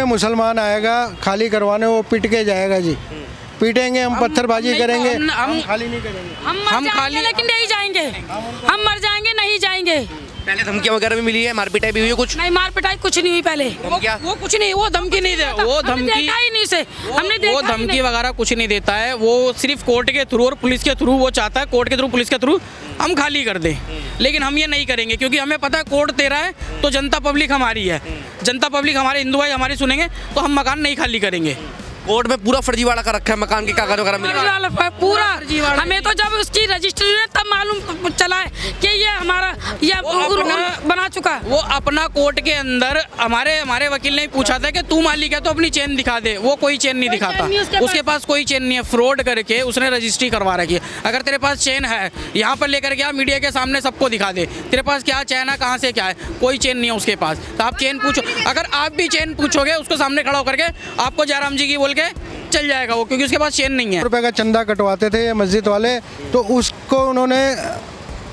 में मुसलमान आएगा खाली करवाने, वो पिट के जाएगा जी। पीटेंगे हम, पत्थरबाजी करेंगे, हम खाली नहीं करेंगे। हम खाली लेकिन नहीं जाएंगे, हम मर जाएंगे नहीं जाएंगे। पहले धमकियां वगैरह भी मिली है, मार पिटाई भी हुई है कुछ? नहीं, मार पिटाई कुछ नहीं हुई पहले। वो कुछ नहीं, वो धमकी नहीं दे, वो धमकी देखा ही नहीं से, हमने देखा वो ही धमकी नहीं। वगैरह कुछ नहीं देता है। वो सिर्फ कोर्ट के थ्रू और पुलिस के थ्रू वो चाहता है, कोर्ट के थ्रू पुलिस के थ्रू हम खाली कर दें, लेकिन हम ये नहीं करेंगे क्योंकि हमें पता है कोर्ट तेरा है तो जनता पब्लिक हमारी है, जनता पब्लिक हमारे हिंदू भाई हमारी सुनेंगे तो हम मकान नहीं खाली करेंगे। कोर्ट में पूरा फर्जीवाड़ा कर रखा है, मकान के कागज वगैरह मिले? पूरा हमें तो जब उसकी रजिस्ट्री हुई तब मालूम चला है कि ये हमारा ये बना चुका है। वो अपना कोर्ट के अंदर हमारे वकील ने पूछा था कि तू मालिक है तो अपनी चेन दिखा दे, वो कोई चेन नहीं दिखाता, उसके पास कोई चेन नहीं है, फ्रॉड करके उसने रजिस्ट्री करवा रखी है। अगर तेरे पास चेन है यहाँ पर लेकर गया मीडिया के सामने सबको दिखा दे तेरे पास क्या चेन है, कहाँ से क्या है, कोई चेन नहीं है उसके पास। तो आप चेन पूछो, अगर आप भी चेन पूछोगे उसको सामने खड़ा होकर के आपको जयराम जी की बोल के चल जाएगा वो, क्योंकि उसके पास चेन नहीं है। रुपए का चंदा कटवाते थे ये मस्जिद वाले, तो उसको उन्होंने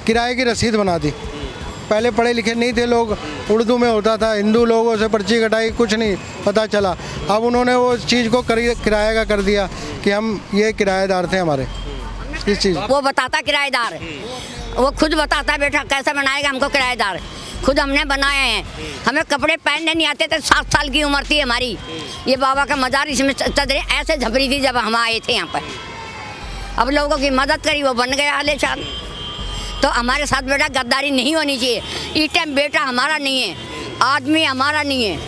किराए की रसीद बना दी। पहले पढ़े लिखे नहीं थे लोग, उर्दू में होता था, हिंदू लोगों से पर्ची कटाई, कुछ नहीं पता चला। अब उन्होंने वो चीज़ को किराए का कर दिया कि हम ये किराएदार थे हमारे इस चीज़। वो बताता किराएदार, वो खुद बताता बेटा कैसे बनाएगा हमको किराएदार, खुद हमने बनाए हैं, हमें कपड़े पहनने नहीं आते थे, 7 साल की उम्र थी हमारी। ये बाबा का मजार इसमें चदरें ऐसे झपरी थी जब हम आए थे यहाँ पर। अब लोगों की मदद करी, वो बन गया आलीशान। तो हमारे साथ बेटा गद्दारी नहीं होनी चाहिए। इस टाइम बेटा हमारा नहीं है, आदमी हमारा नहीं है।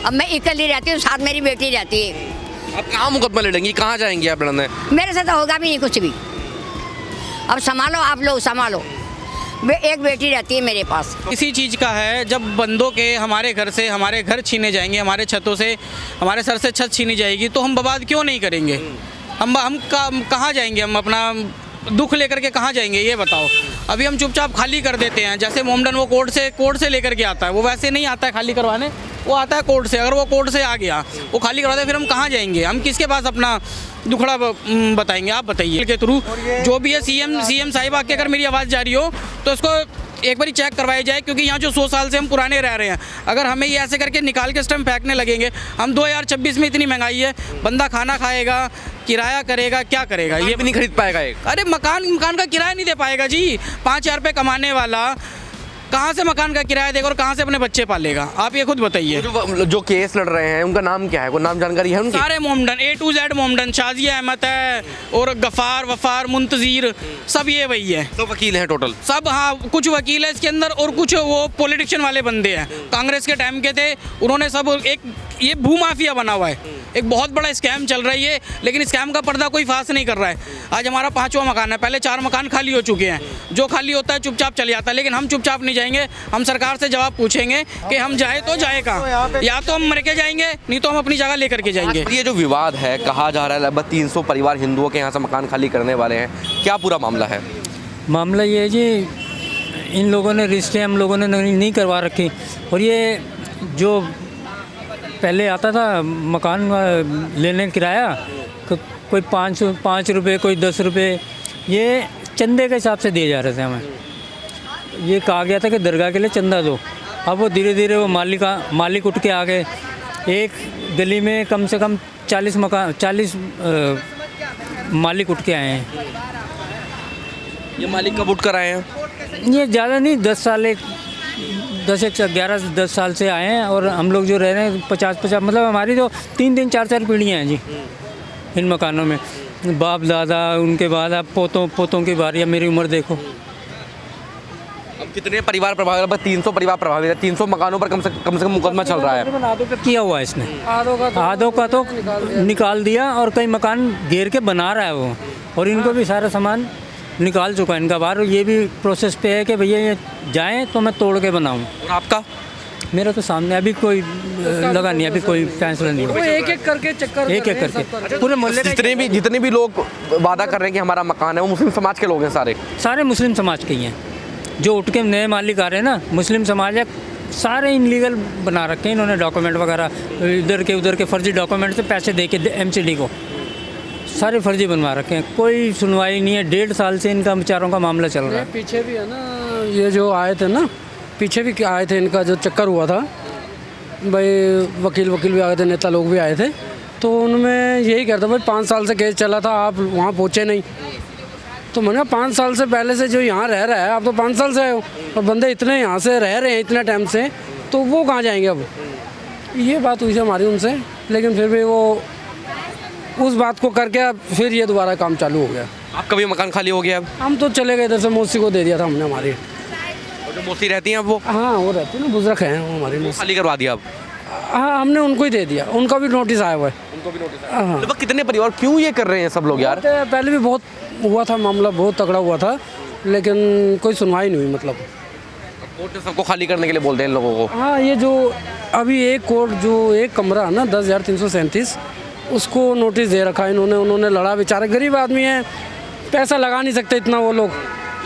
अब मैं अकेली रहती हूँ, साथ मेरी बेटी रहती है। आप कहाँ मुकदमा लड़ेंगी, कहाँ जाएंगी आप लड़ने? मेरे से तो होगा भी नहीं कुछ भी। अब संभालो आप लोग, संभालो। एक बेटी रहती है मेरे पास। इसी चीज़ का है, जब बंदों के हमारे घर से हमारे घर छीने जाएंगे, हमारे छतों से हमारे सर से छत छीनी जाएगी तो हम बर्बाद क्यों नहीं करेंगे? हम कहाँ जाएंगे? हम अपना दुख लेकर के कहाँ जाएंगे ये बताओ? अभी हम चुपचाप खाली कर देते हैं। जैसे मोमडन वो कोर्ट से लेकर के आता है, वो वैसे नहीं आता है खाली करवाने, वो आता है कोर्ट से। अगर वो कोर्ट से आ गया, वो खाली करवाते फिर हम कहाँ जाएंगे? हम किसके पास अपना दुखड़ा बताएंगे? आप बताइए। के थ्रू जो भी है सीएम साहिब आके अगर मेरी आवाज़ जा रही हो तो इसको एक बार चेक करवाया जाए, क्योंकि यहाँ जो 100 साल से हम पुराने रह रहे हैं, अगर हमें ये ऐसे करके निकाल के स्टम्प फेंकने लगेंगे, हम 2026 में इतनी महंगाई है, बंदा खाना खाएगा, किराया करेगा, क्या करेगा? ये भी नहीं खरीद पाएगा एक। अरे मकान का किराया नहीं दे पाएगा जी। 5,000 रुपये कमाने वाला कहाँ से मकान का किराया देगा और कहाँ से अपने बच्चे पालेगा? आप ये खुद बताइए। जो केस लड़ रहे हैं उनका नाम क्या है, कोई नाम जानकारी है उनकी? सारे मोमडन A to Z मोमडन, शाजिया अहमद है और गफ़ार वफ़ार मुंतज़ीर, सब ये वही है। तो वकील हैं टोटल सब? हाँ, कुछ वकील है इसके अंदर और कुछ वो पॉलिटिशियन वाले बंदे हैं, कांग्रेस के टाइम के थे। उन्होंने सब एक ये भू माफिया बना हुआ है, एक बहुत बड़ा स्कैम चल रहा है ये, लेकिन स्कैम का पर्दा कोई फाश नहीं कर रहा है। आज हमारा 5वां मकान है, पहले 4 मकान खाली हो चुके हैं। जो खाली होता है चुपचाप चले जाता है, लेकिन हम चुपचाप नहीं जाएंगे। हम सरकार से जवाब पूछेंगे कि हम जाए तो जाए कहाँ, या तो हम मर के जाएंगे, नहीं तो हम अपनी जगह लेकर के जाएंगे। ये जो विवाद है, कहा जा रहा है लगभग 300 परिवार हिंदुओं के यहाँ से मकान खाली करने वाले हैं, क्या पूरा मामला है? मामला ये है जी, इन लोगों ने रिश्ते हम लोगों ने नहीं करवा रखी, और ये जो पहले आता था मकान लेने किराया, कोई 5 रुपये, कोई 10 रुपये, ये चंदे के हिसाब से दिए जा रहे थे हमें। ये कहा गया था कि दरगाह के लिए चंदा दो। अब वो धीरे धीरे वो मालिक उठ के आ गए। एक गली में कम से कम 40 मालिक उठ के आए हैं। ये मालिक कब उठ कर आए हैं? ये ज़्यादा नहीं, 10 साल से आए हैं, और हम लोग जो रह रहे हैं 50 मतलब हमारी तो 3 4 पीढ़ियाँ हैं जी इन मकानों में। बाप दादा, उनके बाद अब पोतों की बारी। अब मेरी उम्र देखो। अब कितने परिवार प्रभावित? 300 परिवार प्रभावित है, 300 मकानों पर कम से कम मुकदमा चल रहा है। आधों का किया हुआ है इसने, आधों का तो निकाल दिया, और कई मकान घेर के बना रहा है वो, और इनको भी सारा सामान निकाल चुका है इनका बाहर। ये भी प्रोसेस पे है कि भैया ये जाएँ तो मैं तोड़ के बनाऊँ। और आपका? मेरा तो सामने अभी कोई लगा नहीं, अभी कोई फैसला नहीं हुआ। एक करके चक्कर पूरे मोहल्ले जितने भी लोग वादा कर रहे हैं कि हमारा मकान है, वो मुस्लिम समाज के लोग हैं? सारे मुस्लिम समाज के ही हैं। जो उठ के नए मालिक आ रहे हैं ना, मुस्लिम समाज है, सारे इनलीगल बना रखे हैं इन्होंने डॉक्यूमेंट वगैरह, उधर के फर्जी डॉक्यूमेंट से पैसे दे के MCD को सारे फर्जी बनवा रखे हैं। कोई सुनवाई नहीं है। 1.5 साल से इनका बेचारों का मामला चल रहा है। पीछे भी है ना, ये जो आए थे ना, पीछे भी आए थे, इनका जो चक्कर हुआ था, भाई वकील भी आए थे, नेता लोग भी आए थे, तो उनमें यही कहता भाई 5 साल से केस चला था, आप वहाँ पहुँचे नहीं। तो मैंने 5 साल से पहले से जो यहाँ रह रहा है, आप तो 5 साल से आए हो, और बंदे इतने यहाँ से रह रहे हैं इतने टाइम से, तो वो कहाँ जाएंगे अब। ये बात हुई थी हमारी उनसे, लेकिन फिर भी वो उस बात को करके अब फिर ये दोबारा काम चालू हो गया। आपका भी मकान खाली हो गया अब? हम तो चले गए इधर से, मौसी को दे दिया था हमने हमारी। और जो मौसी रहती हैं अब वो हाँ वो रहती है ना, बुजुर्ग हैं वो हमारी मौसी। खाली करवा दिया अब? हाँ हमने उनको ही दे दिया, उनका भी नोटिस आया हुआ है। उनको भी नोटिस? हाँ लगभग कितने परिवार, क्यों ये कर रहे हैं सब लोग यार? पहले भी बहुत हुआ था मामला, बहुत तगड़ा हुआ था, लेकिन कोई सुनवाई नहीं हुई। मतलब कोर्ट ने सबको खाली करने के लिए बोलते हैं इन लोगों को। हाँ ये जो अभी एक कोर्ट जो एक कमरा है ना 10,337, उसको नोटिस दे रखा है इन्होंने। उन्होंने लड़ा, बेचारे गरीब आदमी हैं, पैसा लगा नहीं सकते इतना वो लोग।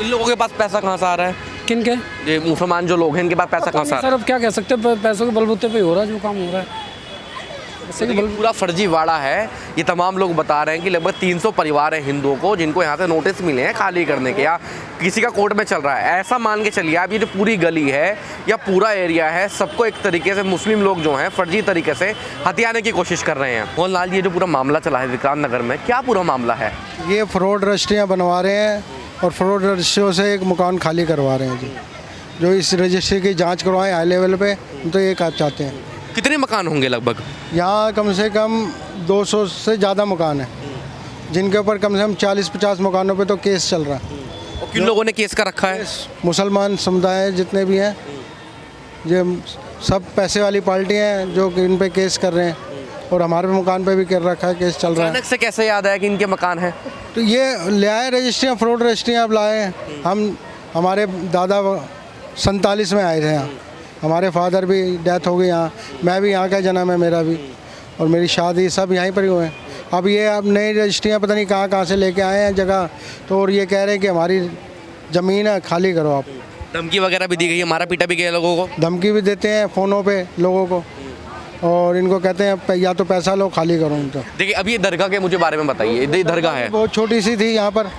इन लोगों के पास पैसा कहाँ से आ रहा है? किनके? ये मुसलमान जो लोग हैं इनके पास पैसा कहाँ से आ रहा सर अब क्या कह सकते हैं, पैसों के बलबूते पे हो रहा है जो काम हो रहा है। है? ये पूरा फर्जीवाड़ा है। ये तमाम लोग बता रहे हैं कि लगभग 300 परिवार हैं हिंदुओं को जिनको यहाँ से नोटिस मिले हैं खाली करने के, या किसी का कोर्ट में चल रहा है। ऐसा मान के चलिए आप, ये जो पूरी गली है या पूरा एरिया है, सबको एक तरीके से मुस्लिम लोग जो हैं फर्जी तरीके से हथियाने की कोशिश कर रहे हैं। मोहन लाल, ये जो पूरा मामला चला है विक्रांत नगर में, क्या पूरा मामला है? ये फ्रॉड रजिस्ट्रियाँ बनवा रहे हैं और फ्रॉड रजिस्ट्रियों से एक मकान खाली करवा रहे हैं जी। जो इस रजिस्ट्री की जांच करवाएं हाई लेवल पे, हम तो ये चाहते हैं। कितने मकान होंगे लगभग? यहाँ कम से कम 200 से ज़्यादा मकान हैं, जिनके ऊपर कम से कम 40-50 मकानों पे तो केस चल रहा है। और किन लोगों ने केस का रखा है? मुसलमान समुदाय जितने भी हैं, ये सब पैसे वाली पार्टी हैं जो कि इन पे केस कर रहे हैं, और हमारे मकान पे भी कर रखा है, केस चल रहा है। अचानक से कैसे याद आया कि इनके मकान हैं? तो ये ले आए रजिस्ट्रियाँ, फ्रॉड रजिस्ट्रियाँ अब लाए हैं। हम हमारे दादा 47 में आए थे यहाँ, हमारे फादर भी डेथ हो गई यहाँ, मैं भी यहाँ का जन्म है मेरा भी, और मेरी शादी सब यहीं पर ही हुए हैं। अब ये अब नई रजिस्ट्रियाँ पता नहीं कहाँ से लेके आए हैं जगह, तो और ये कह रहे हैं कि हमारी ज़मीन है, खाली करो आप। धमकी वगैरह भी दी गई है, मारा पीटा भी गया लोगों को? धमकी भी देते हैं फ़ोनों पे लोगों को, और इनको कहते हैं या तो पैसा लो, खाली करो उनका। देखिए अभी ये दरगाह के मुझे बारे में बताइए। ये दरगाह है, बहुत छोटी सी थी यहाँ पर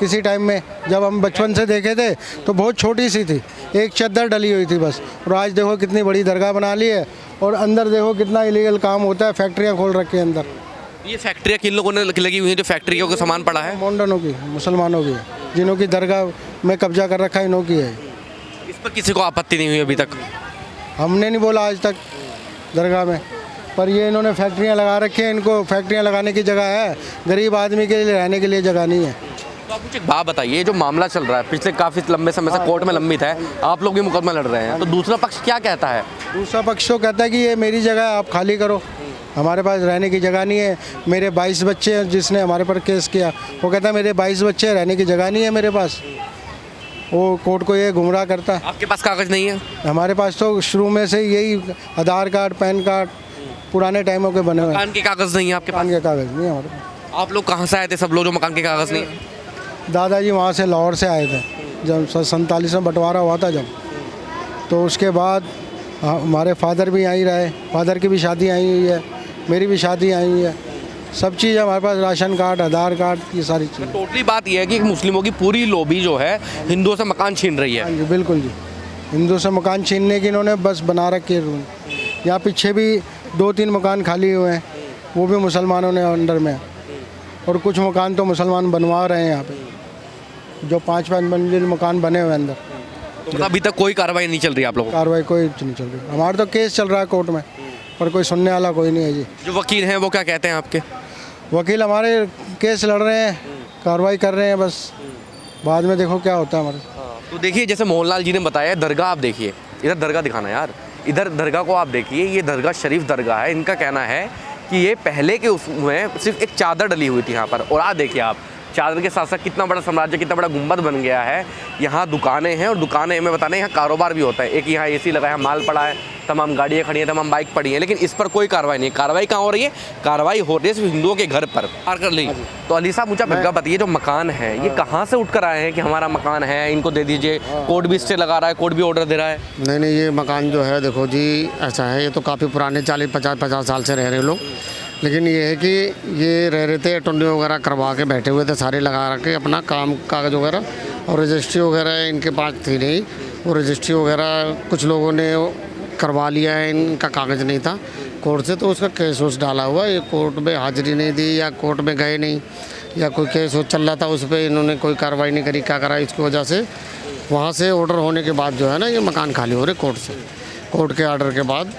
किसी टाइम में, जब हम बचपन से देखे थे तो बहुत छोटी सी थी, एक चद्दर डली हुई थी बस। और आज देखो कितनी बड़ी दरगाह बना ली है, और अंदर देखो कितना इलीगल काम होता है, फैक्ट्रियाँ खोल रखी है अंदर। ये फैक्ट्रियाँ किन लोगों ने लगी हुई हैं जो फैक्ट्रियों का सामान पड़ा है? मोंडनों की, मुसलमानों की, जिन्हों की दरगाह में कब्जा कर रखा है, इन्हों की है। इस पर किसी को आपत्ति नहीं हुई अभी तक? हमने नहीं बोला आज तक दरगाह में, पर ये इन्होंने फैक्ट्रियाँ लगा रखी हैं। इनको फैक्ट्रियाँ लगाने की जगह है, गरीब आदमी के लिए रहने के लिए जगह नहीं है। तो आप मुझे एक बात बताइए, ये जो मामला चल रहा है पिछले काफ़ी लंबे समय से कोर्ट में लंबित है, आप लोग भी मुकदमा लड़ रहे हैं, तो दूसरा पक्ष क्या कहता है? दूसरा पक्ष तो कहता है कि ये मेरी जगह है, आप खाली करो, हमारे पास रहने की जगह नहीं है। मेरे 22 बच्चे हैं, जिसने हमारे पर केस किया वो कहता है मेरे 22 बच्चे हैं, रहने की जगह नहीं है मेरे पास। वो कोर्ट को ये गुमराह करता है। आपके पास कागज़ नहीं है? हमारे पास तो शुरू में से यही आधार कार्ड, पैन कार्ड पुराने टाइमों के बने हुए हैं। मकान के कागज़ नहीं है आपके पास? मकान के कागज़ नहीं है हमारे पास। आप लोग कहाँ से आए थे सब लोग जो मकान के कागज़ नहीं है? दादाजी वहाँ से लाहौर से आए थे, जब 47 में बंटवारा हुआ था जब, तो उसके बाद हमारे फादर भी यहीं रहे, फादर की भी शादी यहीं हुई है, मेरी भी शादी यहीं हुई है, सब चीज़ हमारे पास, राशन कार्ड, आधार कार्ड, ये सारी चीज़। टोटली बात यह है कि मुस्लिमों की पूरी लॉबी जो है हिंदुओं से मकान छीन रही है। हाँ जी बिल्कुल जी, हिंदू से मकान छीनने की इन्होंने बस बना रखे है रूल। यहाँ पीछे भी 2-3 मकान खाली हुए हैं, वो भी मुसलमानों ने अंडर में, और कुछ मकान तो मुसलमान बनवा रहे हैं यहाँ पे, जो 5-5 मंजिल मकान बने हुए हैं अंदर। तो अभी तक कोई कार्रवाई नहीं चल रही आप लोगों? कार्रवाई कोई नहीं चल रही, हमारा तो केस चल रहा है कोर्ट में, पर कोई सुनने वाला कोई नहीं है जी। जो वकील हैं वो क्या कहते हैं आपके? वकील हमारे केस लड़ रहे हैं, कार्रवाई कर रहे हैं, बस बाद में देखो क्या होता है हमारे। तो देखिए जैसे मोहनलाल जी ने बताया, दरगाह आप देखिए, इधर दरगाह दिखाना यार, इधर दरगाह को आप देखिए, ये दरगाह शरीफ दरगाह है। इनका कहना है कि ये पहले के उसमें सिर्फ एक चादर डली हुई थी यहाँ पर, और आज देखिए आप चादर के साथ साथ कितना बड़ा साम्राज्य, कितना बड़ा गुंबद बन गया है। यहाँ दुकानें हैं, और दुकानें में बताने यहाँ कारोबार भी होता है। एक यहाँ एसी लगा है, माल पड़ा है, तमाम गाड़ियाँ खड़ी हैं, तमाम बाइक पड़ी हैं, लेकिन इस पर कोई कार्रवाई नहीं। कार्रवाई कहाँ हो रही है? कार्रवाई हो रही है सिर्फ हिंदुओं के घर पर। पार कर ली। तो अली साहब मुझे भगवा बताइए, जो मकान है ये कहाँ से उठ कर आए हैं कि हमारा मकान है, इनको दे दीजिए? कोर्ट भी स्टे लगा रहा है, कोर्ट भी ऑर्डर दे रहा है। नहीं, ये मकान जो है देखो जी ऐसा है, ये तो काफ़ी पुराने 40-50 साल से रह रहे लोग, लेकिन ये है कि ये रह रहे थे, टुंडी वगैरह करवा के बैठे हुए थे, सारे लगा रखे अपना काम, कागज़ वगैरह, और रजिस्ट्री वगैरह इनके पास थी नहीं। वो रजिस्ट्री वगैरह कुछ लोगों ने करवा लिया है, इनका कागज़ नहीं था कोर्ट से, तो उसका केस उस डाला हुआ है। ये कोर्ट में हाजिरी नहीं दी या कोर्ट में गए नहीं या कोई केस हो चल रहा था उस पर इन्होंने कोई कार्रवाई नहीं करी, क्या करा, इसकी वजह से वहाँ से ऑर्डर होने के बाद जो है ना ये मकान खाली हो रहे कोर्ट से। कोर्ट के ऑर्डर के बाद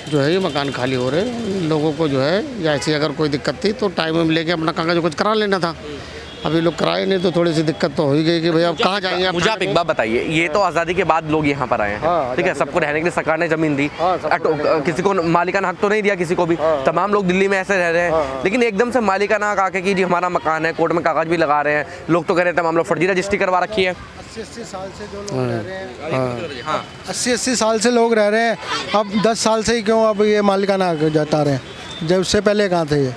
जो है ये मकान खाली हो रहे। लोगों को जो है या ऐसी अगर कोई दिक्कत थी तो टाइम में लेके अपना कागज कुछ करा लेना था। अभी लोग कराए नहीं तो थोड़ी सी दिक्कत तो हो ही गई कि भाई अब कहाँ जाएंगे। मुझे आप एक बात बताइए, ये तो आज़ादी के बाद लोग यहाँ पर आए हैं, ठीक है, सबको रहने के लिए सरकार ने ज़मीन दी, किसी को मालिकाना हक तो नहीं दिया किसी को भी, तमाम लोग दिल्ली में ऐसे रह रहे हैं, लेकिन एकदम से मालिकाना हक आके कि जी हमारा मकान है, कोर्ट में कागज भी लगा रहे हैं, लोग तो कह रहे हैं तमाम लोग फर्जी रजिस्ट्री करवा रखी है। 80 साल से जो लोग रह रहे हैं, 80 साल से लोग रह रहे हैं, अब 10 साल से ही क्यों अब ये मालिकाना हक जता रहे हैं, जब उससे पहले कहाँ थे ये,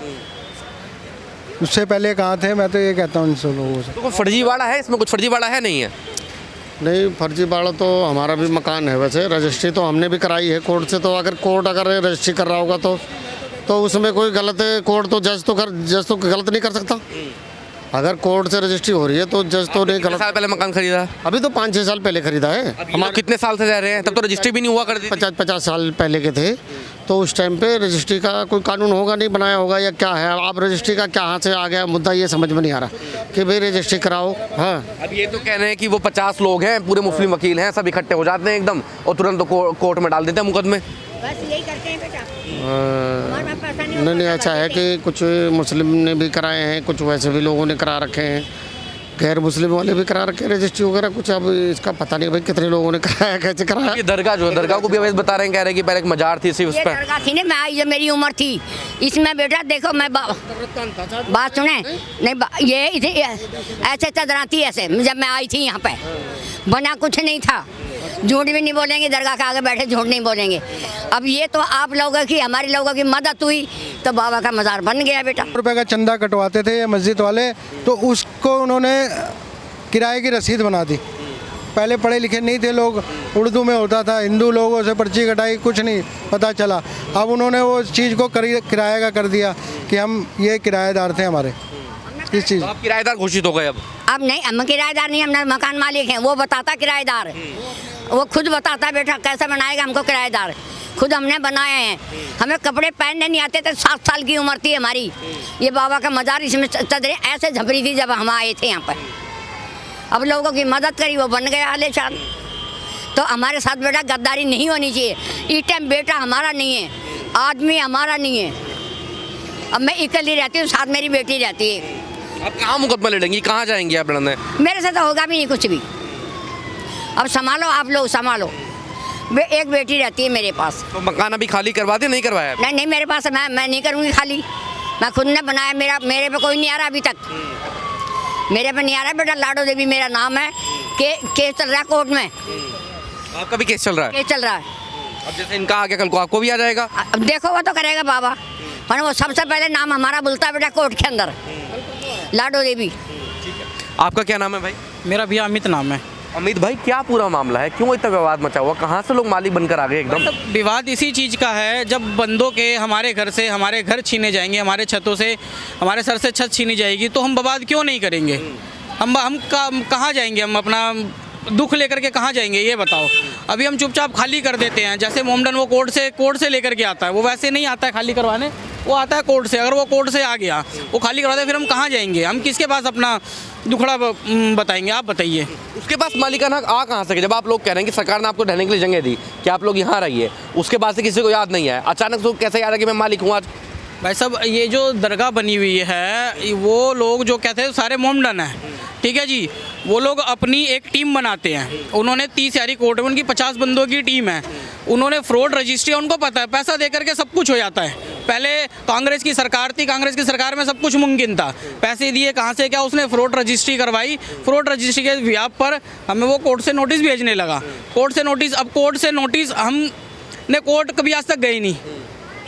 उससे पहले कहाँ थे। मैं तो ये कहता हूँ इन सब लोगों से। तो कोई फर्जीवाड़ा है इसमें, कुछ फर्जीवाड़ा है नहीं है? नहीं, फर्जीवाड़ा तो हमारा भी मकान है, वैसे रजिस्ट्री तो हमने भी कराई है कोर्ट से। तो अगर कोर्ट अगर रजिस्ट्री कर रहा होगा तो उसमें कोई गलत है, कोर्ट तो जज तो गलत नहीं कर सकता। अगर कोर्ट से रजिस्ट्री हो रही है तो जज तो नहीं गलत। साल पहले मकान खरीदा? अभी तो 5-6 साल पहले खरीदा है। हमारे कितने साल से रह रहे हैं, तब तो रजिस्ट्री भी नहीं हुआ करती। 50 साल पहले के थे, तो उस टाइम पे रजिस्ट्री का कोई कानून होगा नहीं बनाया होगा या क्या है। आप रजिस्ट्री का कहाँ से आ गया मुद्दा, ये समझ में नहीं आ रहा कि भाई रजिस्ट्री कराओ। हाँ, अब ये तो कह रहे हैं कि वो 50 लोग हैं, पूरे मुस्लिम वकील हैं, सब इकट्ठे हो जाते हैं एकदम और तुरंत कोर्ट में डाल देते हैं मुकदमे। बस यही करते हैं बेटा। नहीं, अच्छा है कि कुछ मुस्लिम ने भी कराए हैं, कुछ वैसे भी लोगों ने करा रखे हैं, गैर मुस्लिम वाले भी करा रखे हैं रजिस्ट्री वगैरह कुछ। अब इसका पता नहीं भाई कितने लोगों ने कराया, कैसे कराया। ये दरगाह जो है, दरगाह को भी अवैध बता रहे हैं, कह रहे हैं कि पहले एक मजार थी सिर्फ उस ये पर। दरगाह थी ना, मैं आई जब मेरी उम्र थी इसमें बेटा, देखो मैं बात सुने नहीं, ये ऐसे चदरा थी ऐसे जब मैं आई थी यहाँ पे, बना कुछ नहीं था। झूठ भी नहीं बोलेंगे, दरगाह के आगे बैठे झूठ नहीं बोलेंगे। अब ये तो आप लोगों की, हमारे लोगों की मदद हुई तो बाबा का मज़ार बन गया बेटा। रुपए का चंदा कटवाते थे ये मस्जिद वाले, तो उसको उन्होंने किराए की रसीद बना दी। पहले पढ़े लिखे नहीं थे लोग, उर्दू में होता था, हिंदू लोगों से पर्ची कटाई, कुछ नहीं पता चला। अब उन्होंने वो चीज़ को किराए का कर दिया कि हम ये किराएदार थे हमारे इस चीज़। आप किराएदार घोषित हो गए अब नहीं, हम किराएदार नहीं, हम मकान मालिक हैं। वो बताता किराएदार, वो खुद बताता बेटा कैसे बनाएगा हमको किराएदार, खुद हमने बनाए हैं। हमें कपड़े पहनने नहीं आते थे, 7 साल की उम्र थी हमारी। ये बाबा का मज़ार, इसमें चदरें ऐसे झपरी थी जब हम आए थे यहाँ पर। अब लोगों की मदद करी, वो बन गया आलीशान। तो हमारे साथ बेटा गद्दारी नहीं होनी चाहिए। इस टाइम बेटा हमारा नहीं है, आदमी हमारा नहीं है। अब मैं अकेली रहती हूँ, साथ मेरी बेटी रहती है। आप कहाँ मुकदमा लड़ेंगी, कहाँ जाएंगी आप लड़ने? मेरे से तो होगा भी नहीं कुछ भी। अब संभालो, आप लोग संभालो। एक बेटी रहती है मेरे पास। तो मकान अभी खाली करवाते नहीं करवाया? नहीं, मेरे पास मैं नहीं करूँगी खाली, मैं खुद ने बनाया। मेरे पे कोई नहीं आ रहा अभी तक, मेरे पे नहीं आ रहा बेटा। लाडो देवी मेरा नाम है, केस चल रहा है कोर्ट में। आपका भी केस चल रहा है? केस चल रहा है। अब जैसे इनका आ गया, कल को आपको भी आ जाएगा। अब देखो वो तो करेगा बाबा, पर वो सबसे पहले नाम हमारा बोलता है बेटा कोर्ट के अंदर, लाडो देवी। आपका क्या नाम है भाई? मेरा भैया अमित नाम है। अमित भाई, क्या पूरा मामला है, क्यों इतना विवाद मचा हुआ, कहाँ से लोग मालिक बनकर आ गए एकदम? विवाद इसी चीज़ का है, जब बंदों के हमारे घर से हमारे घर छीने जाएंगे, हमारे छतों से हमारे सर से छत छीनी जाएगी, तो हम बवाद क्यों नहीं करेंगे? हम कहाँ जाएंगे, हम अपना दुख लेकर के कहाँ जाएंगे ये बताओ। अभी हम चुपचाप खाली कर देते हैं। जैसे मोमडन वो कोर्ट से लेकर के आता है, वो वैसे नहीं आता है खाली करवाने, वो आता है कोर्ट से। अगर वो कोर्ट से आ गया, वो खाली करवाते, फिर हम कहाँ जाएंगे? हम किसके पास अपना दुखड़ा बताएंगे? आप बताइए। उसके पास मालिकाना हक आ कहाँ से? जब आप लोग कह रहे हैं कि सरकार ने आपको रहने के लिए जगह दी कि आप लोग यहाँ रहिए, उसके बाद से किसी को याद नहीं है, अचानक से कैसे याद है कि मैं मालिक हूँ आज? भाई साहब, ये जो दरगाह बनी हुई है, वो लोग जो कहते हैं सारे मोमडन हैं, ठीक है जी। वो लोग अपनी एक टीम बनाते हैं। उन्होंने 30 यारी कोर्ट में, उनकी 50 बंदों की टीम है। उन्होंने फ्रॉड रजिस्ट्री, उनको पता है पैसा दे करके सब कुछ हो जाता है। पहले कांग्रेस की सरकार थी, कांग्रेस की सरकार में सब कुछ मुमकिन था, पैसे दिए कहाँ से क्या, उसने फ्रॉड रजिस्ट्री करवाई। फ्रॉड रजिस्ट्री के व्याप पर हमें वो कोर्ट से नोटिस भेजने लगा। कोर्ट से नोटिस हमने कोर्ट कभी आज तक गए नहीं।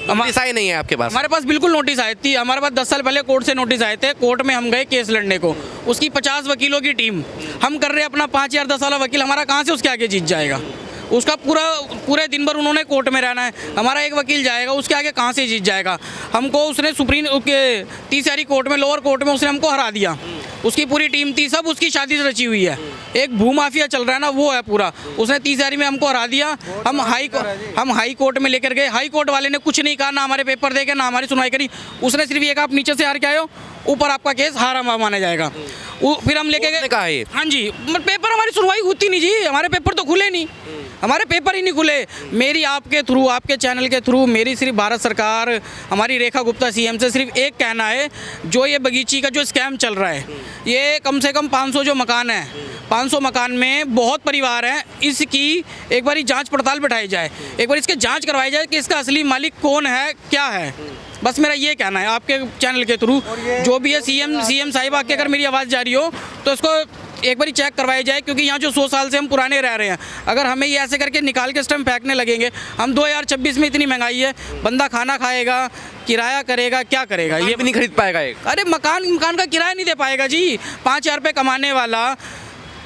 नोटिस आए नहीं है आपके पास? हमारे पास बिल्कुल नोटिस आए थी। हमारे पास 10 साल पहले कोर्ट से नोटिस आए थे। कोर्ट में हम गए केस लड़ने को, उसकी 50 वकीलों की टीम, हम कर रहे अपना 5 या 10 वाला वकील, हमारा कहाँ से उसके आगे जीत जाएगा? उसका पूरे दिन भर उन्होंने कोर्ट में रहना है, हमारा एक वकील जाएगा, उसके आगे कहाँ से जीत जाएगा? हमको उसने सुप्रीम के 30 यारी कोर्ट में, लोअर कोर्ट में उसने हमको हरा दिया। उसकी पूरी टीम थी, सब उसकी शादी से रची हुई है। एक भूमाफिया चल रहा है ना, वो है पूरा। उसने 30,000 में हमको हरा दिया। हम हाई कोर्ट में लेकर गए, हाई कोर्ट वाले ने कुछ नहीं कहा, ना हमारे पेपर देखे, ना हमारी सुनवाई करी। उसने सिर्फ ये कहा आप नीचे से हार के आए हो, ऊपर आपका केस हारा माना जाएगा। फिर हम लेके गए, कहा है? हाँ जी, पेपर हमारी सुनवाई होती नहीं जी, हमारे पेपर तो खुले नहीं, हमारे पेपर ही नहीं खुले। मेरी आपके थ्रू, आपके चैनल के थ्रू मेरी सिर्फ भारत सरकार, हमारी रेखा गुप्ता सीएम से सिर्फ एक कहना है, जो ये बगीची का जो स्कैम चल रहा है, ये कम से कम 500 जो मकान है, 500 मकान में बहुत परिवार हैं, इसकी एक बारी जांच पड़ताल बिठाई जाए, एक बार इसके जांच करवाई जाए कि इसका असली मालिक कौन है, क्या है। बस मेरा ये कहना है आपके चैनल के थ्रू, जो भी है सीएम साहिबा की अगर मेरी आवाज़ जा रही हो तो इसको एक बार चेक करवाई जाए, क्योंकि यहाँ जो 100 साल से हम पुराने रह रहे हैं, अगर हमें ये ऐसे करके निकाल के स्टम्प फेंकने लगेंगे, हम 2026 में इतनी महंगाई है, बंदा खाना खाएगा, किराया करेगा, क्या करेगा, ये भी नहीं खरीद पाएगा एक। अरे मकान का किराया नहीं दे पाएगा जी। 5,000 रुपये कमाने वाला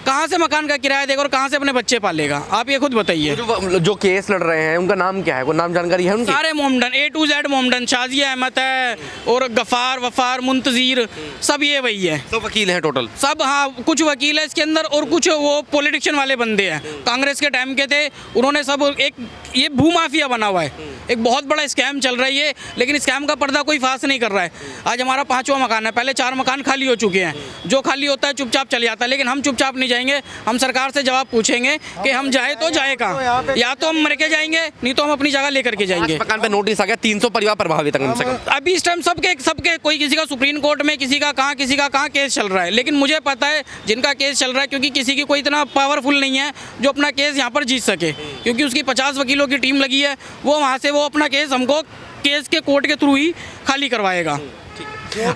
कहाँ से मकान का किराया देगा और कहाँ से अपने बच्चे पालेगा, आप ये खुद बताइए। जो केस लड़ रहे हैं उनका नाम क्या है, कोई नाम जानकारी है उनकी? सारे मोमडन, A to Z मोमडन, शाजिया अहमद है और गफ़ार, वफ़ार, मुंतज़ीर, सब ये वही है। तो वकील हैं टोटल सब, हाँ, कुछ वकील है इसके अंदर और कुछ वो पॉलिटिशियन वाले बंदे हैं, कांग्रेस के टाइम के थे, उन्होंने सब एक ये भूमाफिया बना हुआ है, एक बहुत बड़ा स्कैम चल रहा है ये, लेकिन स्कैम का पर्दा कोई फाश नहीं कर रहा है। आज हमारा 5वां मकान है, पहले 4 मकान खाली हो चुके हैं, जो खाली होता है चुपचाप चले जाता है, लेकिन हम चुपचाप नहीं जाएंगे, हम सरकार से जवाब पूछेंगे कि हम जाए तो जाए कहाँ, या तो हम मर के जाएंगे, नहीं तो हम अपनी जगह लेकर के जाएंगे। मकान पे नोटिस आ गया, 300 परिवार प्रभावित है कम से कम। अभी इस टाइम सबके कोई किसी का सुप्रीम कोर्ट में, किसी का कहाँ केस चल रहा है, लेकिन मुझे पता है जिनका केस चल रहा है, क्योंकि किसी की कोई इतना पावरफुल नहीं है जो अपना केस यहाँ पर जीत सके, क्योंकि उसकी 50 वकीलों की टीम लगी है, वो वहाँ से वो अपना केस हमको केस के कोर्ट के थ्रू ही खाली करवाएगा।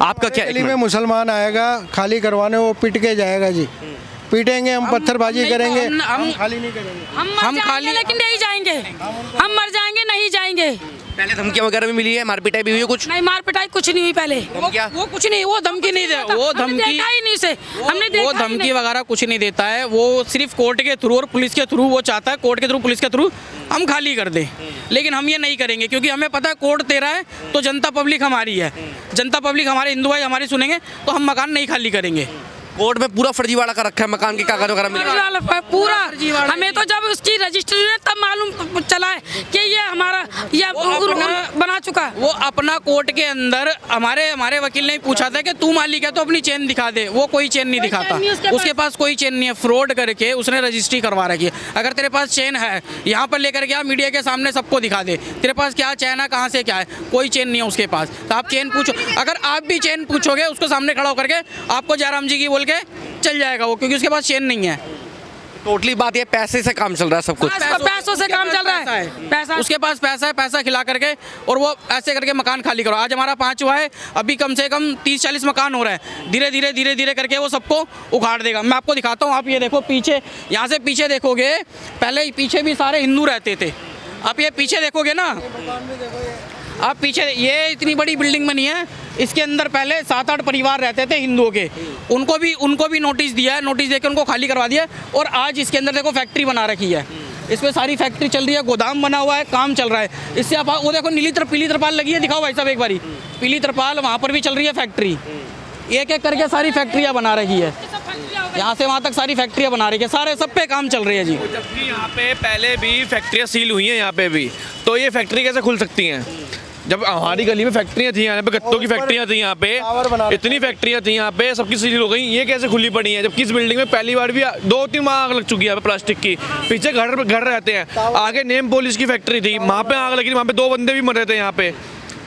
आपका क्या दिल्ली में मुसलमान आएगा खाली करवाने, वो पिट के जाएगा जी, पीटेंगे हम, पत्थरबाजी करेंगे, हम खाली नहीं करेंगे, हम खाली लेकिन नहीं जाएंगे, हम मर जाएंगे, नहीं जाएंगे। पहले धमकियां वगैरह भी मिली है, मारपीटाई भी हुई है कुछ? नहीं, मार पिटाई कुछ नहीं हुई पहले, वो कुछ नहीं, वो धमकी नहीं दे, वो धमकी वगैरह कुछ नहीं देता है, वो सिर्फ कोर्ट के थ्रू और पुलिस के थ्रू वो चाहता है, कोर्ट के थ्रू पुलिस के थ्रू हम खाली कर दें, लेकिन हम ये नहीं करेंगे, क्योंकि हमें पता है कोर्ट तेरा है तो जनता पब्लिक हमारी है, जनता पब्लिक हमारे हिंदू भाई हमारी सुनेंगे तो हम मकान नहीं खाली करेंगे। कोर्ट में पूरा फर्जीवाड़ा कर रखा है, मकान के कागज वगैरह मिले पूरा। हमें तो जब उसकी रजिस्ट्री हुई तब मालूम चला है कि ये हमारा ये बना चुका है। वो अपना कोर्ट के अंदर हमारे वकील ने पूछा था कि तू मालिक है तो अपनी चेन दिखा दे, वो कोई चेन नहीं दिखाता, उसके पास कोई चेन नहीं है, फ्रॉड करके उसने रजिस्ट्री करवा रखी है। अगर तेरे पास चेन है, यहाँ पर लेकर गया मीडिया के सामने सबको दिखा दे, तेरे पास क्या चेन है, कहाँ से क्या है, कोई चेन नहीं है उसके पास। तो आप चेन पूछो, अगर आप भी चेन पूछोगे उसको सामने खड़ा होकर के, आपको जयराम जी की बोल के चल जाएगा वो, क्योंकि उसके पास चेन नहीं है। टोटली बात ये पैसे से काम चल रहा है, सब कुछ पैसों से काम चल रहा है, पैसा उसके पास पैसा है, पैसा खिला करके और वो ऐसे करके मकान खाली करो। आज हमारा 5वां है, अभी कम से कम 30-40 मकान हो रहा है, धीरे धीरे करके वो सबको उखाड़ देगा। मैं आपको दिखाता हूँ, आप ये देखो पीछे, यहाँ से पीछे देखोगे, पहले पीछे भी सारे हिंदू रहते थे, आप ये पीछे देखोगे ना, आप पीछे ये इतनी बड़ी बिल्डिंग बनी है, इसके अंदर पहले 7-8 परिवार रहते थे हिंदुओं के, उनको भी नोटिस दिया है, नोटिस देकर उनको खाली करवा दिया, और आज इसके अंदर देखो फैक्ट्री बना रखी है, इस पर सारी फैक्ट्री चल रही है, गोदाम बना हुआ है, काम चल रहा है। इससे आप वो देखो पीली तरपाल लगी है, दिखाओ भाई साहब एक बारी, पीली तरपाल, वहाँ पर भी चल रही है फैक्ट्री, एक एक करके सारी फैक्ट्रियाँ बना रही है, यहाँ से वहाँ तक सारी फैक्ट्रियाँ बना रही है, सारे सब पे काम चल रही है जी। जबकि यहाँ पे पहले भी फैक्ट्रियाँ सील हुई हैं यहाँ पे भी, तो ये फैक्ट्री कैसे खुल सकती हैं? जब हमारी गली में फैक्ट्रियाँ थी, यहाँ पे गत्तों की फैक्ट्रियाँ थी, यहाँ पे इतनी फैक्ट्रियाँ थी, यहाँ पे सबकी सील हो गई, ये कैसे खुली पड़ी हैं? जबकि इस बिल्डिंग में पहली बार भी 2-3 माह आग लग चुकी है यहाँ पे प्लास्टिक की, पीछे घर रहते हैं, आगे नेम पॉलिश की फैक्ट्री थी, वहाँ पे आग लगी, वहाँ पे 2 बंदे भी मरे थे यहाँ पे,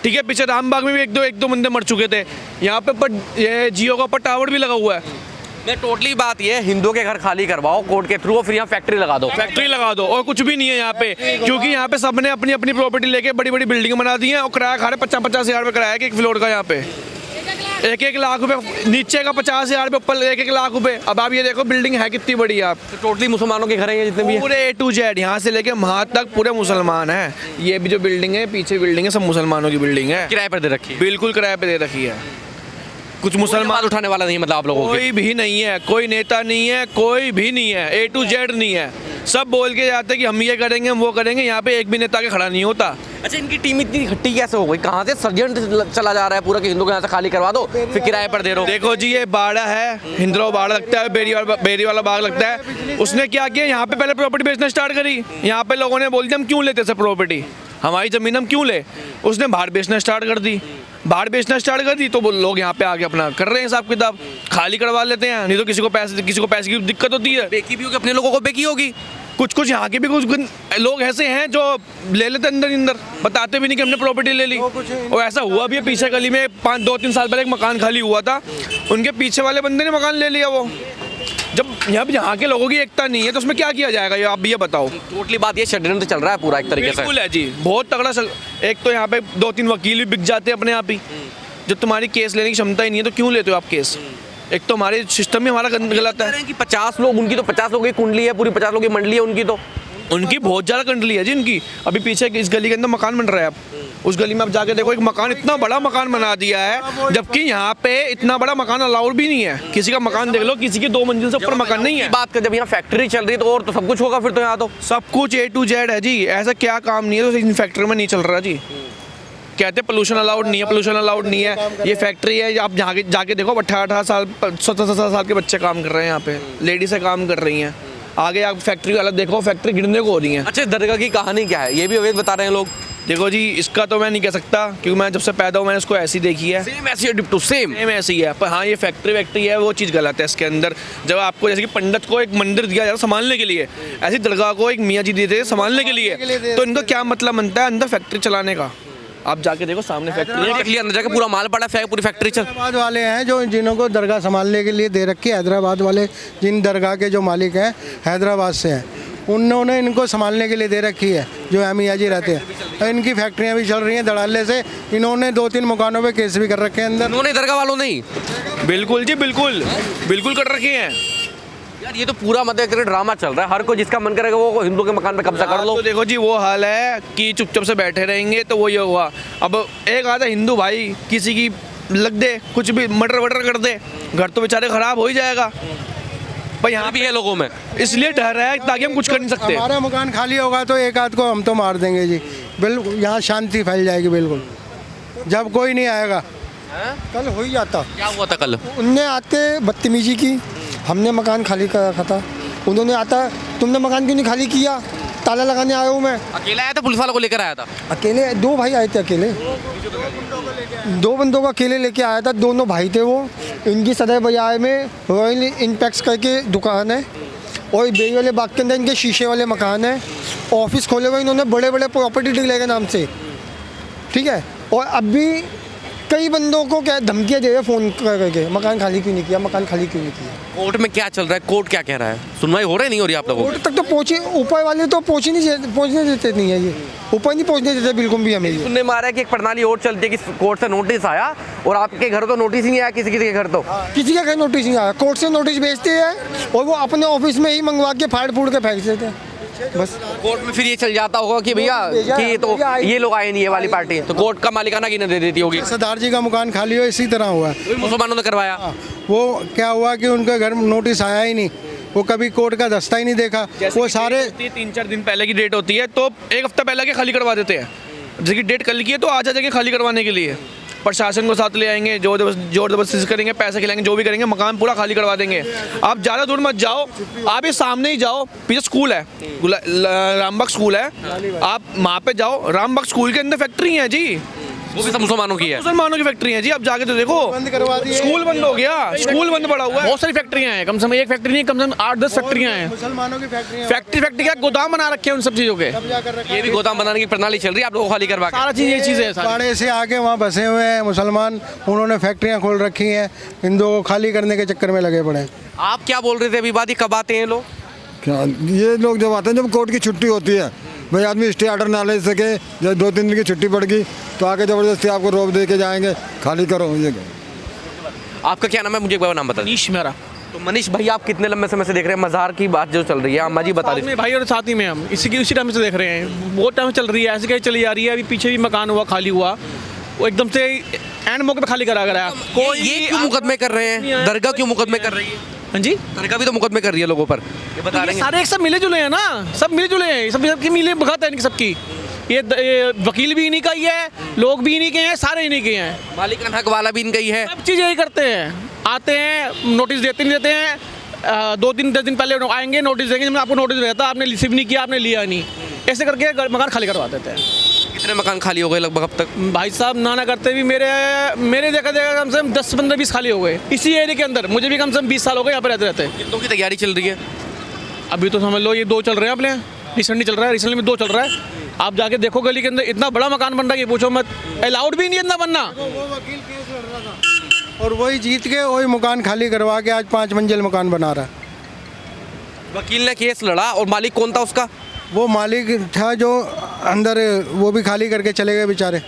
ठीक है, पीछे रामबाग में भी एक दो बंदे मर चुके थे, यहाँ पे ये जियो का ऊपर टावर भी लगा हुआ है। टोटली बात ये, हिंदुओं के घर खाली करवाओ कोर्ट के थ्रू, फिर यहाँ फैक्ट्री लगा दो, और कुछ भी नहीं है यहाँ पे, क्योंकि यहाँ पे सबने अपनी अपनी प्रॉपर्टी लेके बड़ी बड़ी बिल्डिंग बना दी है, और किराया खा रहे 50-50 हज़ार रुपये किराया एक फ्लोर का, यहाँ पे 1-1 लाख रुपए, नीचे का 50 हज़ार रुपये, ऊपर 1-1 लाख रुपए। अब आप ये देखो बिल्डिंग है कितनी बड़ी है। आप तो टोटली मुसलमानों के घर हैं जितने भी पूरे A to Z, यहाँ से लेके वहाँ तक पूरे मुसलमान हैं। ये भी जो बिल्डिंग है, पीछे बिल्डिंग है, सब मुसलमानों की बिल्डिंग है, किराए पर दे रखी है, बिल्कुल किराए पे दे रखी है। कुछ मुसलमान उठाने वाला नहीं, मतलब आप लोगों कोई भी नहीं है, कोई नेता नहीं है, कोई भी नहीं है, A to Z नहीं है, सब बोल के जाते हैं कि हम ये करेंगे, हम वो करेंगे, यहाँ पे एक भी नेता के खड़ा नहीं होता। अच्छा, इनकी टीम इतनी खट्टी कैसे हो गई? कहाँ से षड्यंत्र चला जा रहा है पूरा कि हिंदू को यहाँ से खाली करवा दो, फिर किराए पर दे रहे हो? देखो जी, ये बाड़ा है, हिंदराव बाड़ा लगता है, बेरी वाला बाग लगता है। उसने क्या किया, यहाँ पे पहले प्रॉपर्टी बेचना स्टार्ट करी। यहाँ पे लोगों ने बोल दिया हम क्यों लेते सब प्रॉपर्टी, हमारी ज़मीन हम क्यों ले। उसने बाहर बेचना स्टार्ट कर दी, बाहर बेचना स्टार्ट कर दी तो वो लोग यहाँ पे आके अपना कर रहे हैं हिसाब किताब, खाली करवा लेते हैं। नहीं तो किसी को पैसे की दिक्कत होती है, बेकी भी होगी, अपने लोगों को बेकी होगी। कुछ यहाँ के भी कुछ लोग ऐसे हैं जो ले लेते अंदर बताते भी नहीं कि हमने प्रॉपर्टी ले ली। और ऐसा हुआ भी है, पीछे गली में 2-3 साल पहले एक मकान खाली हुआ था, उनके पीछे वाले बंदे ने मकान ले लिया। वो जब यहाँ के लोगों की एकता नहीं है तो उसमें क्या किया जाएगा, ये आप भी ये बताओ। टोटली बात ये षड्यंत्र चल रहा है पूरा एक तरीके से। बिल्कुल है जी, बहुत तगड़ा एक तो यहाँ पे 2-3 वकील भी बिक जाते हैं अपने आप ही। जब तुम्हारी केस लेने की क्षमता ही नहीं है तो क्यों लेते हो आप केस? एक तो हमारे सिस्टम में हमारा गलत है कि 50 लोग, उनकी तो 50 लोगों की कुंडली है, पूरी 50 लोगों की मंडली है उनकी बहुत ज़्यादा कुंडली है जी इनकी। अभी पीछे इस गली के अंदर मकान बन रहा है, आप उस गली में आप जाके देखो, एक मकान, इतना बड़ा मकान बना दिया है, जबकि यहाँ पे इतना बड़ा मकान अलाउड भी नहीं है। किसी का मकान देख लो, किसी की 2 मंजिल से ऊपर मकान नहीं है। बात कर, जब यहाँ फैक्ट्री चल रही है तो और तो सब कुछ होगा फिर तो यहाँ तो सब कुछ A to Z है जी। ऐसा क्या काम नहीं है तो इन फैक्ट्री में नहीं चल रहा जी। कहते पोल्यूशन अलाउड नहीं है, पोल्यूशन अलाउड नहीं है, ये फैक्ट्री है। आप जाके देखो, 18 साल 17 साल के बच्चे काम कर रहे हैं यहाँ पे, लेडीज़ें काम कर रही हैं। आगे आप फैक्ट्री वाला देखो, फैक्ट्री गिरने को हो रही है। अच्छा, दरगाह की कहानी क्या है, ये भी अवैध बता रहे हैं लोग? देखो जी, इसका तो मैं नहीं कह सकता क्योंकि मैं जब से पैदा हूँ मैंने इसको ऐसी देखी है। सेम ऐसी डिप्टो सेम ऐसी है। पर हाँ, ये फैक्ट्री है, वो चीज़ गलत है इसके अंदर। जब आपको जैसे कि पंडित को एक मंदिर दिया जाता है संभालने के लिए, ऐसी दरगाह को एक मियाँ जी देते हैं संभालने के लिए, तो इनका क्या मतलब बनता है अंदर फैक्ट्री चलाने का? आप जाके देखो, सामने फैक्ट्री है, अंदर जाके पूरा माल पड़ा है, पूरी फैक्ट्री चल। हैदराबाद वाले हैं जो जिन्हों को दरगाह संभालने के लिए दे रखी है, हैदराबाद वाले जिन दरगाह के जो मालिक हैं हैदराबाद से हैं, उन्होंने इनको संभालने के लिए दे रखी है, जो मियाँ जी रहते हैं। इनकी फैक्ट्रियाँ भी चल रही हैं धड़ाले से। इन्होंने 2-3 मकानों पे केस भी कर रखे हैं अंदर। उन्होंने दरगाह वालों नहीं? बिल्कुल जी, बिल्कुल कर रखे हैं यार। ये तो पूरा मतलब ड्रामा चल रहा है, हर कोई जिसका मन करेगा वो हिंदू के मकान पे कब्जा कर लो। तो देखो जी, वो हाल है कि चुपचाप से बैठे रहेंगे तो वो ये हुआ। अब एक आधा हिंदू भाई किसी की लग दे, कुछ भी मर्डर वर्डर कर दे, घर तो बेचारे खराब हो ही जाएगा। पर यहाँ भी है लोगों में, इसलिए डर है ताकि हम कुछ कर नहीं सकते। हमारा मकान खाली होगा तो एक आध को हम तो मार देंगे जी, बिल्कुल यहाँ शांति फैल जाएगी बिल्कुल, जब कोई नहीं आएगा। कल हो ही जाता। क्या हुआ था कल? उनने आते बदतमीजी की, हमने मकान खाली कर रखा था, उन्होंने आता तुमने मकान क्यों नहीं खाली किया, ताला लगाने आया हूँ मैं। अकेला आया था, पुलिस वालों को लेकर आया था? अकेले 2 भाई आए थे, अकेले 2 बंदों को अकेले लेके आया था, दोनों भाई थे वो। इनकी सदर बाजार में रॉयल इनपेक्स करके दुकान है और बेरी वाले बाग के अंदर इनके शीशे वाले मकान है, ऑफिस खोले हुए इन्होंने बड़े बड़े प्रॉपर्टी डीलर के नाम से, ठीक है। और अब भी कई बंदों को क्या धमकियाँ दे रहे फ़ोन करके, मकान खाली क्यों नहीं किया, मकान खाली क्यों नहीं किया। कोर्ट में क्या चल रहा है, कोर्ट क्या कह रहा है, सुनवाई हो रही नहीं हो रही आप लोगों को? कोर्ट तक तो पहुँचे, ऊपर वाले तो पहुँचने देते नहीं है, ये ऊपर नहीं पहुँचने देते बिल्कुल भी हमें। सुनने में आ रहा है कि एक प्रणाली और चलती है कि कोर्ट से नोटिस आया और आपके घर तो नोटिस ही नहीं आया, किसी के घर तो किसी का घर नोटिस नहीं आया, कोर्ट से नोटिस भेजते हैं और वो अपने ऑफिस में ही मंगवा के फाड़ फूड़ के फेंक देते हैं बस। कोर्ट में फिर ये चल जाता होगा कि भैया कि तो ये लोग आए नहीं, ये वाली पार्टी, तो कोर्ट का मालिकाना किन्हें दे देती होगी? सरदार जी का मकान खाली हो इसी तरह हुआ, मुसलमानों ने करवाया। वो क्या हुआ कि उनके घर नोटिस आया ही नहीं, वो कभी कोर्ट का दस्ता ही नहीं देखा। वो सारे 3-4 दिन पहले की डेट होती है तो एक हफ्ता पहले के खाली करवा देते हैं, जिसकी डेट कल की है तो आ जाएंगे खाली करवाने के लिए। प्रशासन को साथ ले आएंगे, जोर जबरदस्ती करेंगे, पैसे खिलाएंगे, जो भी करेंगे, मकान पूरा खाली करवा देंगे। आप ज़्यादा दूर मत जाओ, आप ये सामने ही जाओ, पीछे स्कूल है, रामबाग स्कूल है, आप वहाँ पे जाओ, रामबाग स्कूल के अंदर फैक्ट्री है जी, वो भी सब मुसलमानों की है, मुसलमानों की फैक्ट्री है जी। आप जाके तो देखो, बंद करवा दिए, स्कूल बंद हो गया, स्कूल बंद पड़ा हुआ है। बहुत सारी फैक्ट्रियाँ हैं, कम से कम एक फैक्ट्री नहीं, कम से कम 8-10 फैक्ट्रियाँ हैं। मुसलमानों की फैक्ट्री क्या गोदाम बना रखे हैं उन सब चीज़ों के। ये भी गोदाम बनाने की प्रणाली चल रही है, आप लोगों को खाली करवा सारा चीज़ ये चीज़ है। बाड़े से आके वहाँ बसे हुए हैं मुसलमान, उन्होंने फैक्ट्रियाँ खोल रखी हैं, हिंदुओं को खाली करने के चक्कर में लगे पड़े। आप क्या बोल रहे थे अभी बात, कब आते हैं लोग? क्या ये लोग जब आते हैं जब कोर्ट की छुट्टी होती है, भाई आदमी स्टे ऑर्डर ना ले सके, जब 2-3 दिन की छुट्टी पड़ गई तो आके ज़बरदस्ती आपको रोक दे के जाएंगे, खाली करो ये। आपका क्या नाम है, मुझे एक बार नाम बता। मनीष मेरा। तो मनीष भाई, आप कितने लंबे समय से देख रहे हैं मज़ार की बात जो चल रही है? अम्मा जी बता रही भाई, और साथ ही में हम इसी टाइम से देख रहे हैं, बहुत टाइम चल रही है, ऐसे कैसे चली जा रही है। अभी पीछे भी मकान हुआ खाली हुआ, वो एकदम से एंड मौके पे खाली करा गया। कोई ये क्यों मुकदमे कर रहे हैं, दरगाह क्यों मुकदमे कर रही है? हाँ जी, दरगाह भी तो मुकदमे कर रही है लोगों पर, ये बता रहे हैं। सारे एक सब मिले जुले हैं ना, सब मिले जुले हैं, सबकी मिले भगत है इनकी सबकी। ये वकील भी इन्हीं का ही है, लोग भी इन्हीं के हैं, सारे इन्हीं के हैं। मालिकाना हक वाला भी इनका ही है। सब चीज़ यही करते हैं, आते हैं नोटिस देते नहीं देते हैं, 2-10 दिन पहले आएंगे नोटिस देंगे, आपको नोटिस रहता आपने रिसीव नहीं किया, आपने लिया नहीं, ऐसे करके मकान खाली करवा देते हैं। कितने मकान खाली हो गए लगभग अब तक? भाई साहब ना करते भी मेरे देखा कम से कम 10-15-20 खाली हो गए इसी एरिया के अंदर। मुझे भी कम से कम 20 साल हो गए यहाँ पर रहते। कितनों की तैयारी चल रही है? अभी तो समझ लो ये 2 चल रहे हैं अपने, रिसेंटली चल रहा है, रिसेंटली में 2 चल रहा है। आप जाके देखो गली के अंदर इतना बड़ा मकान बन रहा है कि पूछो मत, अलाउड भी नहीं है इतना बनना। वो वकील केस लड़ रहा था और वही जीत के वही मकान खाली करवा के आज 5 मंजिल मकान बना रहा है। वकील ने केस लड़ा और मालिक कौन था उसका? वो मालिक था जो अंदर, वो भी खाली करके चले गए बेचारे।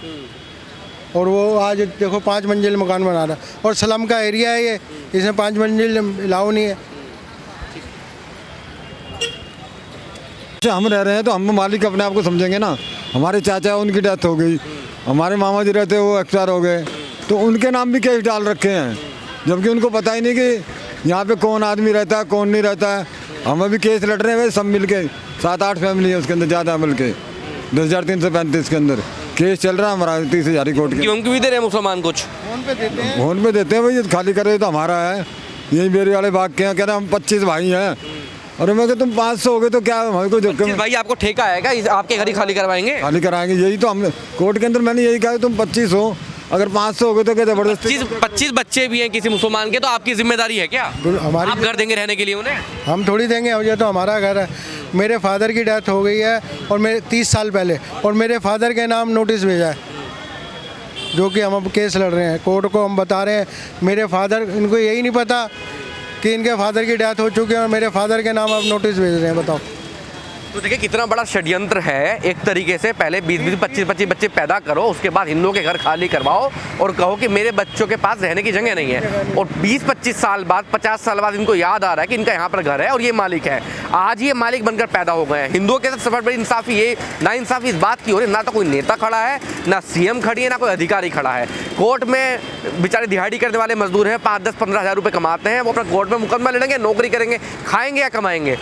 और वो आज देखो 5 मंजिल मकान बना रहा है और स्लम का एरिया है ये, इसमें 5 मंजिल अलाउ नहीं है। हम रह रहे हैं तो हम मालिक अपने आप को समझेंगे ना। हमारे चाचा उनकी डेथ हो गई, हमारे मामा जी रहते वो एक्सपायर हो गए, तो उनके नाम भी केस डाल रखे हैं, जबकि उनको पता ही नहीं कि यहाँ पे कौन आदमी रहता है कौन नहीं रहता है। हम अभी केस लड़ रहे हैं सब मिल के, 7-8 फैमिली है उसके अंदर, ज़्यादा मिल के 10,335 के अंदर केस चल रहा है हमारा 30,000 कोर्ट के। क्यों भी दे रहे हैं मुसलमान कुछ? फोन पे देते हैं, फोन पे देते हैं भाई, खाली करे तो हमारा है, यही बेरी वाले बाग के हैं, कह रहे हम 25 भाई हैं। और मैं तुम 500 हो गए तो क्या हमारे को जो भाई आपको ठेका आएगा, आपके घर ही खाली करवाएंगे? खाली कराएंगे, यही तो हम कोर्ट के अंदर मैंने यही कहा तुम 25 हो, अगर 500 हो गए तो क्या जबरदस्ती। 25 बच्चे भी हैं किसी मुसलमान के, तो आपकी जिम्मेदारी है क्या? हमारी आप घर देंगे रहने के लिए उन्हें? हम थोड़ी देंगे, ये तो हमारा घर है। मेरे फादर की डेथ हो गई है और मेरे 30 साल पहले, और मेरे फादर के नाम नोटिस भेजा है, जो कि हम अब केस लड़ रहे हैं। कोर्ट को हम बता रहे हैं मेरे फादर, इनको यही नहीं पता कि इनके फादर की डेथ हो चुकी है और मेरे फादर के नाम आप नोटिस भेज रहे हैं, बताओ। तो देखिए कितना बड़ा षड्यंत्र है। एक तरीके से पहले 20-20, 25-25 बच्चे पैदा करो, उसके बाद हिंदुओं के घर खाली करवाओ और कहो कि मेरे बच्चों के पास रहने की जगह नहीं है, और 20-25 साल बाद, 50 साल बाद इनको याद आ रहा है कि इनका यहाँ पर घर है और ये मालिक है। आज ये मालिक बनकर पैदा हो गए हैं। हिंदुओं के साथ सबसे बड़ी इंसाफी ये नाइंसाफी इस बात की हो रही है, ना तो कोई नेता खड़ा है, ना CM खड़ी है, ना कोई अधिकारी खड़ा है। कोर्ट में बेचारे दिहाड़ी करने वाले मजदूर हैं, 5-10-15 हज़ार रुपये कमाते हैं, वो अपना कोर्ट में मुकदमा लड़ेंगे, नौकरी करेंगे, खाएंगे या कमाएंगे?